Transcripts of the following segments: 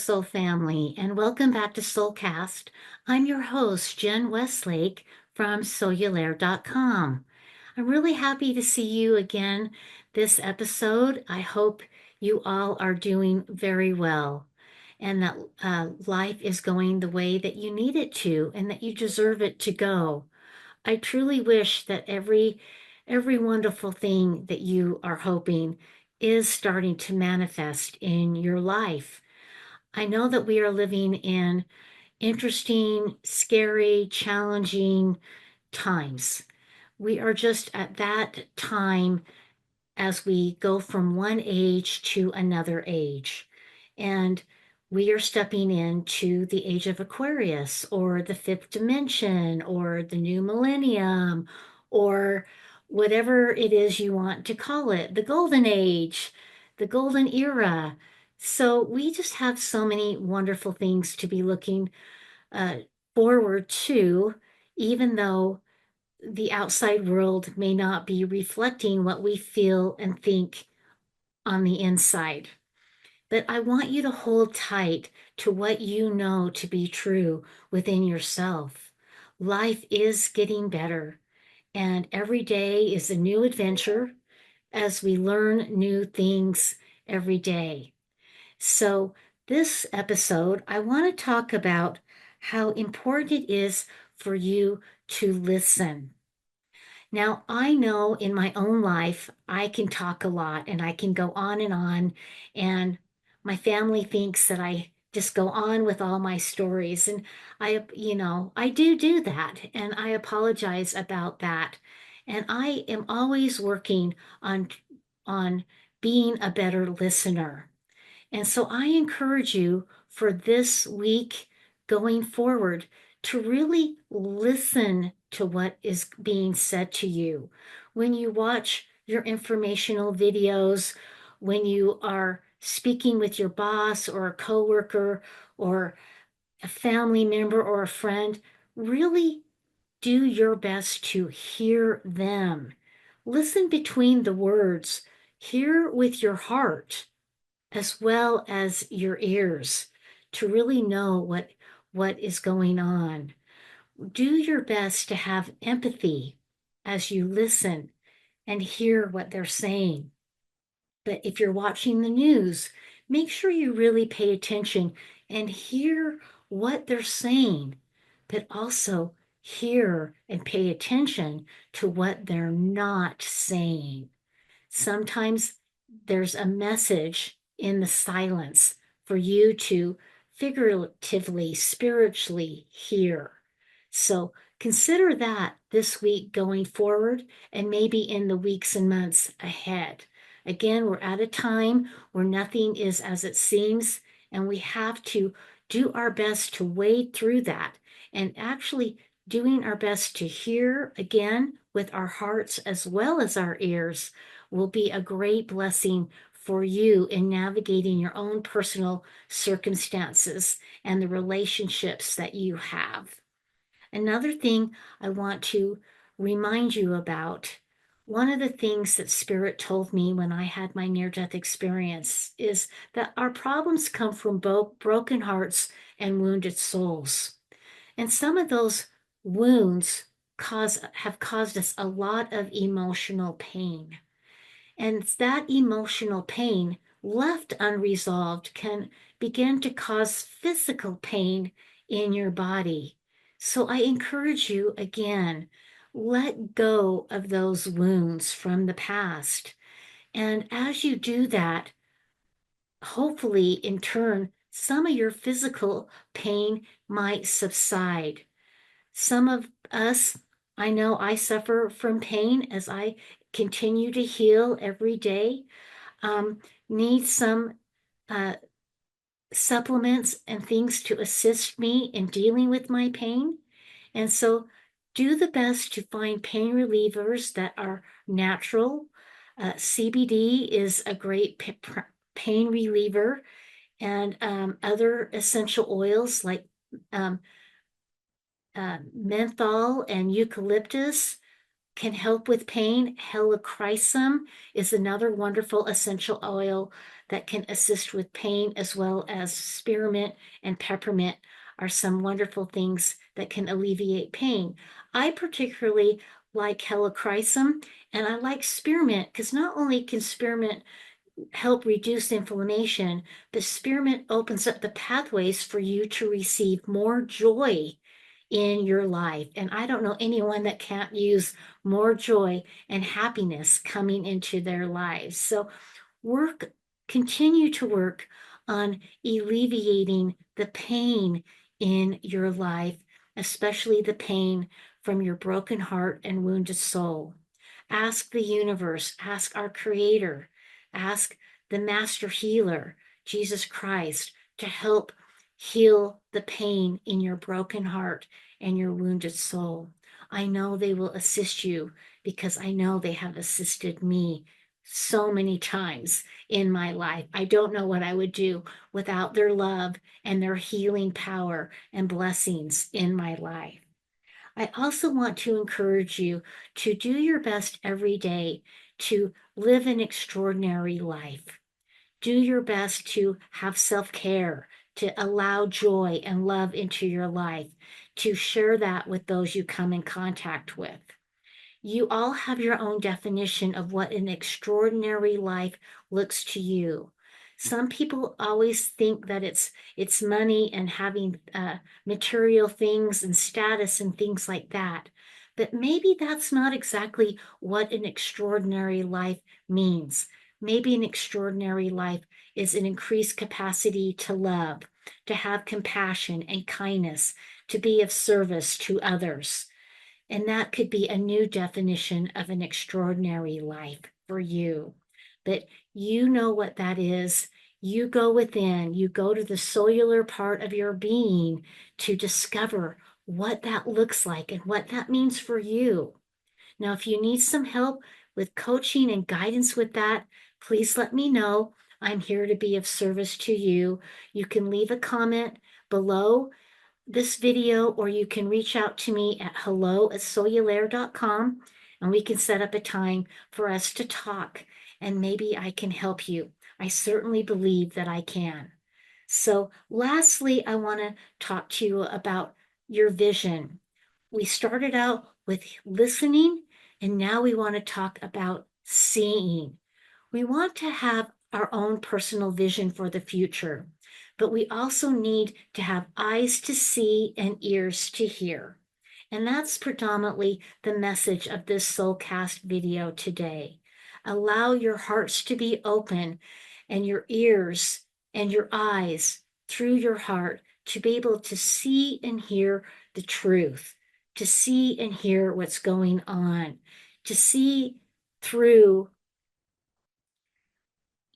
Soul family, and welcome back to SoulCast. I'm your host, Jen Westlake from Soululaire.com. I'm really happy to see you again this episode. I hope you all are doing very well and that life is going the way that you need it to and that you deserve it to go. I truly wish that every wonderful thing that you are hoping is starting to manifest in your life. I know that we are living in interesting, scary, challenging times. We are just at that time as we go from one age to another age. And we are stepping into the age of Aquarius or the fifth dimension or the new millennium or whatever it is you want to call it, the golden age, the golden era. So we just have so many wonderful things to be looking uh, forward to, even though the outside world may not be reflecting what we feel and think on the inside. But I want you to hold tight to what you know to be true within yourself. Life is getting better, and every day is a new adventure as we learn new things every day. So, this episode, I want to talk about how important it is for you to listen. Now, I know in my own life, I can talk a lot and I can go on, and my family thinks that I just go on with all my stories. And I do that, and I apologize about that. And I am always working on being a better listener. And so I encourage you for this week going forward to really listen to what is being said to you. When you watch your informational videos, when you are speaking with your boss or a coworker or a family member or a friend, really do your best to hear them. Listen between the words. Hear with your heart as well as your ears to really know what is going on. Do your best to have empathy as you listen and hear what they're saying. But if you're watching the news, make sure you really pay attention and hear what they're saying, but also hear and pay attention to what they're not saying. Sometimes there's a message in the silence for you to figuratively, spiritually hear. So consider that this week going forward and maybe in the weeks and months ahead. Again, we're at a time where nothing is as it seems, and we have to do our best to wade through that and actually doing our best to hear again with our hearts as well as our ears will be a great blessing for you in navigating your own personal circumstances and the relationships that you have. Another thing I want to remind you about, one of the things that Spirit told me when I had my near death experience is that our problems come from both broken hearts and wounded souls. And some of those wounds have caused us a lot of emotional pain. And that emotional pain, left unresolved, can begin to cause physical pain in your body. So I encourage you again, let go of those wounds from the past. And as you do that, hopefully in turn, some of your physical pain might subside. Some of us, I know I suffer from pain as I continue to heal every day, need some uh, supplements and things to assist me in dealing with my pain. And so do the best to find pain relievers that are natural. CBD is a great pain reliever, and other essential oils like um, menthol and eucalyptus can help with pain. Helichrysum is another wonderful essential oil that can assist with pain, as well as spearmint and peppermint are some wonderful things that can alleviate pain. I particularly like helichrysum, and I like spearmint because not only can spearmint help reduce inflammation, but spearmint opens up the pathways for you to receive more joy in your life. And I don't know anyone that can't use more joy and happiness coming into their lives. So work, continue to work on alleviating the pain in your life, especially the pain from your broken heart and wounded soul. Ask the universe, ask our creator, ask the master healer, Jesus Christ, to help heal the pain in your broken heart and your wounded soul. I know they will assist you because I know they have assisted me so many times in my life. I don't know what I would do without their love and their healing power and blessings in my life. I also want to encourage you to do your best every day to live an extraordinary life. Do your best to have self-care, to allow joy and love into your life, to share that with those you come in contact with. You all have your own definition of what an extraordinary life looks to you. Some people always think that it's money and having material things and status and things like that. But maybe that's not exactly what an extraordinary life means. Maybe an extraordinary life is an increased capacity to love, to have compassion and kindness, to be of service to others. And that could be a new definition of an extraordinary life for you. But you know what that is. You go within, you go to the cellular part of your being to discover what that looks like and what that means for you. Now, if you need some help with coaching and guidance with that, please let me know. I'm here to be of service to you. You can leave a comment below this video, or you can reach out to me at hello@soululaire.com, and we can set up a time for us to talk, and maybe I can help you. I certainly believe that I can. So lastly, I want to talk to you about your vision. We started out with listening, and now we want to talk about seeing. We want to have our own personal vision for the future, but we also need to have eyes to see and ears to hear. And that's predominantly the message of this SoulCast video today. Allow your hearts to be open and your ears and your eyes through your heart to be able to see and hear the truth, to see and hear what's going on, to see through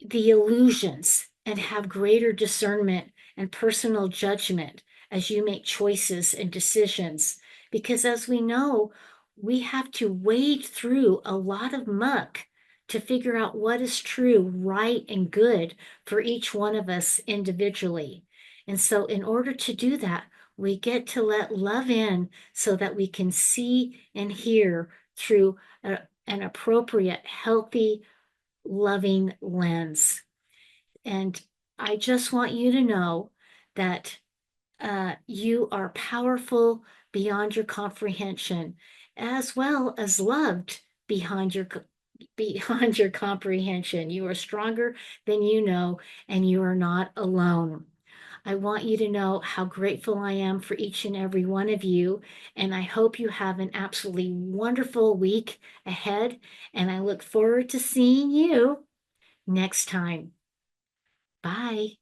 the illusions and have greater discernment and personal judgment as you make choices and decisions. Because as we know, we have to wade through a lot of muck to figure out what is true, right, and good for each one of us individually. And so in order to do that, we get to let love in so that we can see and hear through an appropriate, healthy, loving lens. And I just want you to know that you are powerful beyond your comprehension, as well as loved beyond your comprehension. You are stronger than you know, and you are not alone. I want you to know how grateful I am for each and every one of you, and I hope you have an absolutely wonderful week ahead, and I look forward to seeing you next time. Bye.